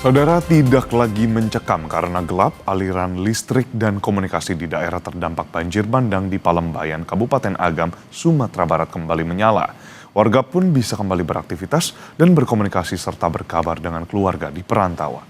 Saudara, tidak lagi mencekam karena gelap, aliran listrik dan komunikasi di daerah terdampak banjir bandang di Palembayan, Kabupaten Agam, Sumatera Barat kembali menyala. Warga pun bisa kembali beraktivitas dan berkomunikasi serta berkabar dengan keluarga di perantauan.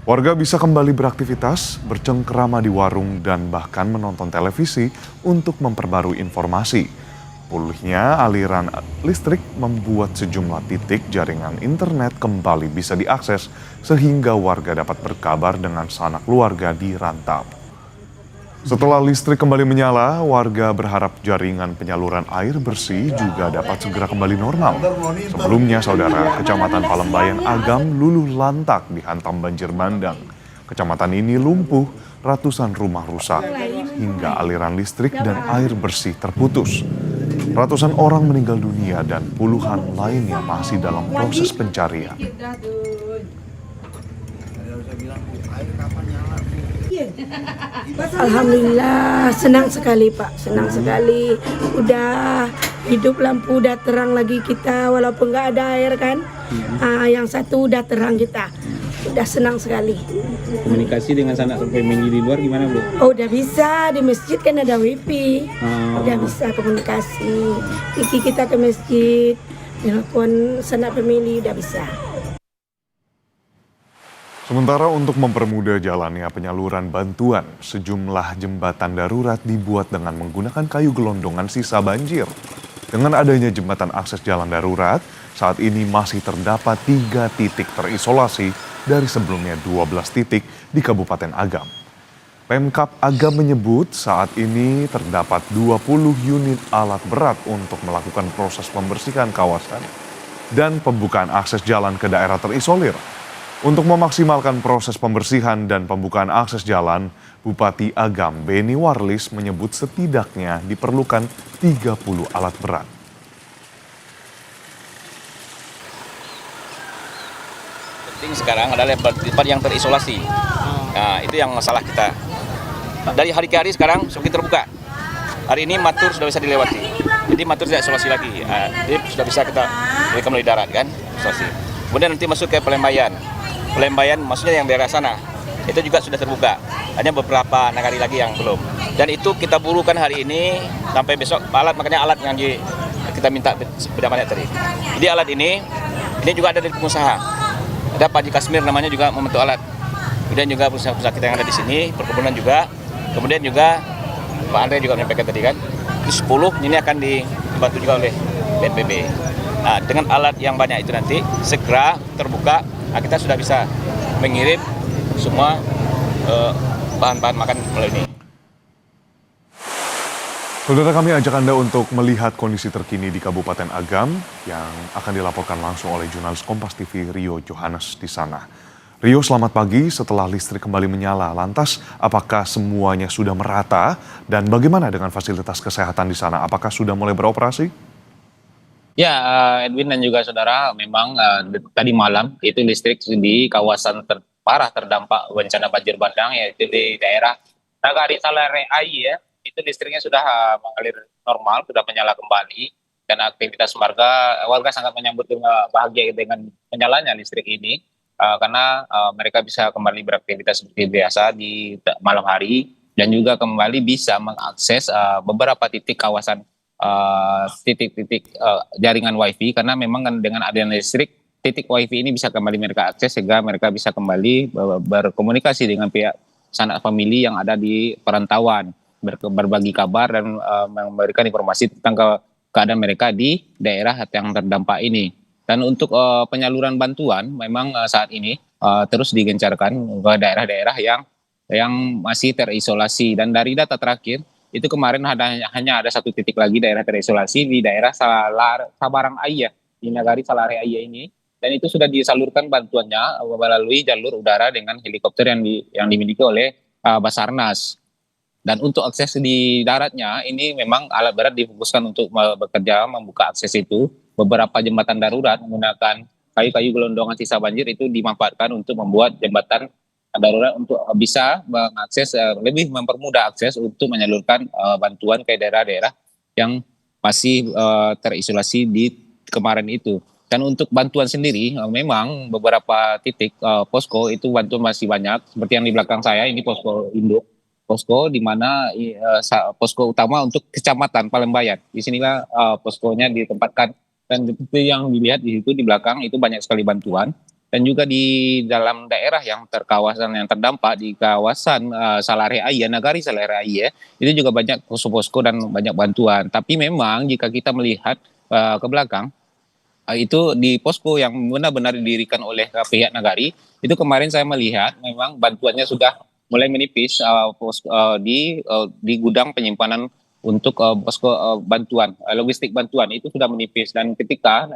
Warga bisa kembali beraktivitas, bercengkerama di warung dan bahkan menonton televisi untuk memperbarui informasi. Pulihnya aliran listrik membuat sejumlah titik jaringan internet kembali bisa diakses sehingga warga dapat berkabar dengan sanak keluarga di rantau. Setelah listrik kembali menyala, warga berharap jaringan penyaluran air bersih juga dapat segera kembali normal. Sebelumnya, saudara, Kecamatan Palembayan Agam luluh lantak dihantam banjir bandang. Kecamatan ini lumpuh, ratusan rumah rusak, hingga aliran listrik dan air bersih terputus. Ratusan orang meninggal dunia dan puluhan lainnya masih dalam proses pencarian. Alhamdulillah, senang sekali Pak, senang sekali. Udah hidup lampu, udah terang lagi kita, walaupun nggak ada air kan. Yang satu udah terang kita, udah senang sekali. Komunikasi dengan sanak family di luar gimana, Bu? Oh, udah bisa, di masjid kan ada wifi, udah bisa komunikasi. Iki kita ke masjid, telepon sanak family udah bisa. Sementara untuk mempermudah jalannya penyaluran bantuan, sejumlah jembatan darurat dibuat dengan menggunakan kayu gelondongan sisa banjir. Dengan adanya jembatan akses jalan darurat, saat ini masih terdapat 3 titik terisolasi dari sebelumnya 12 titik di Kabupaten Agam. Pemkab Agam menyebut saat ini terdapat 20 unit alat berat untuk melakukan proses pembersihan kawasan dan pembukaan akses jalan ke daerah terisolir. Untuk memaksimalkan proses pembersihan dan pembukaan akses jalan, Bupati Agam Beni Warlis menyebut setidaknya diperlukan 30 alat berat. Penting sekarang adalah tempat yang terisolasi. Nah, itu yang masalah kita. Dari hari ke hari sekarang semakin terbuka. Hari ini Matur sudah bisa dilewati. Jadi Matur tidak isolasi lagi. Jadi sudah bisa kita melalui darat kan, isolasi. Kemudian nanti masuk ke Palembayan. Palembayan maksudnya yang daerah sana. Itu juga sudah terbuka. Hanya beberapa nagari lagi yang belum. Dan itu kita burukan hari ini sampai besok alat, makanya alat yang kita minta berdamannya tadi. Jadi alat ini juga ada dari pengusaha. Ada Pak Haji Kasmir namanya juga membentuk alat. Kemudian juga pengusaha kita yang ada di sini, perkebunan juga. Kemudian juga Pak Andre juga menyampaikan tadi kan, itu 10 ini akan dibantu juga oleh BNPB. Nah, dengan alat yang banyak itu nanti segera terbuka, kita sudah bisa mengirim semua bahan-bahan makan melalui ini. Saudara, kami ajak Anda untuk melihat kondisi terkini di Kabupaten Agam yang akan dilaporkan langsung oleh jurnalis Kompas TV Rio Johannes di sana. Rio, selamat pagi. Setelah listrik kembali menyala, lantas apakah semuanya sudah merata dan bagaimana dengan fasilitas kesehatan di sana? Apakah sudah mulai beroperasi? Ya, Edwin dan juga saudara, memang tadi malam itu listrik di kawasan parah terdampak bencana banjir bandang, yaitu di daerah Nagari Salare Ai ya. Itu listriknya sudah mengalir normal, sudah menyala kembali, dan aktivitas warga sangat menyambut dengan bahagia dengan menyalanya listrik ini, karena mereka bisa kembali beraktivitas seperti biasa di malam hari, dan juga kembali bisa mengakses beberapa titik kawasan titik-titik jaringan wifi, karena memang kan dengan adanya listrik titik wifi ini bisa kembali mereka akses sehingga mereka bisa kembali berkomunikasi dengan pihak sanak famili yang ada di perantauan, berbagi kabar dan memberikan informasi tentang keadaan mereka di daerah yang terdampak ini. Dan untuk penyaluran bantuan memang saat ini terus digencarkan ke daerah-daerah yang masih terisolasi, dan dari data terakhir itu kemarin hanya ada 1 titik lagi daerah terisolasi di daerah Sabarang Ayah, di Nagari Salare Ayah ini, dan itu sudah disalurkan bantuannya melalui jalur udara dengan helikopter yang dimiliki oleh Basarnas. Dan untuk akses di daratnya ini memang alat berat difokuskan untuk bekerja membuka akses itu. Beberapa jembatan darurat menggunakan kayu-kayu gelondongan sisa banjir itu dimanfaatkan untuk membuat jembatan darurat untuk bisa mengakses, lebih mempermudah akses untuk menyalurkan bantuan ke daerah-daerah yang masih terisolasi di kemarin itu. Dan untuk bantuan sendiri, memang beberapa titik posko itu bantuan masih banyak. Seperti yang di belakang saya, ini posko induk. Posko di mana posko utama untuk kecamatan Palembayan. Di sinilah poskonya ditempatkan. Dan seperti yang dilihat di situ di belakang itu banyak sekali bantuan. Dan juga di dalam daerah yang kawasan yang terdampak di kawasan Salare Aie, Nagari Salare Aie, itu juga banyak posko-posko dan banyak bantuan. Tapi memang jika kita melihat ke belakang, itu di posko yang benar-benar didirikan oleh pihak Nagari, itu kemarin saya melihat memang bantuannya sudah mulai menipis di gudang penyimpanan untuk posko bantuan, logistik bantuan itu sudah menipis. Dan ketika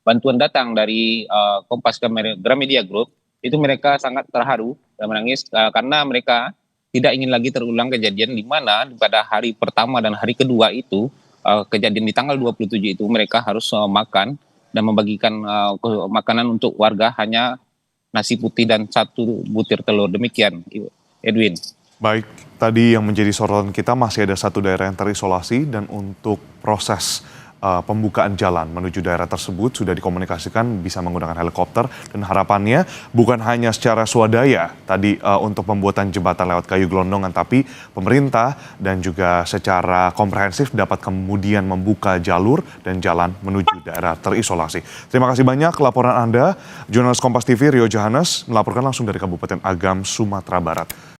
bantuan datang dari Kompas Gramedia Group, itu mereka sangat terharu dan menangis karena mereka tidak ingin lagi terulang kejadian di mana pada hari pertama dan hari kedua itu, kejadian di tanggal 27 itu mereka harus makan dan membagikan makanan untuk warga hanya nasi putih dan 1 butir telur. Demikian, Edwin. Baik, tadi yang menjadi sorotan kita masih ada 1 daerah yang terisolasi dan untuk proses pembukaan jalan menuju daerah tersebut sudah dikomunikasikan bisa menggunakan helikopter dan harapannya bukan hanya secara swadaya tadi untuk pembuatan jembatan lewat kayu gelondongan, tapi pemerintah dan juga secara komprehensif dapat kemudian membuka jalur dan jalan menuju daerah terisolasi. Terima kasih banyak laporan Anda, jurnalis Kompas TV Rio Johannes melaporkan langsung dari Kabupaten Agam, Sumatera Barat.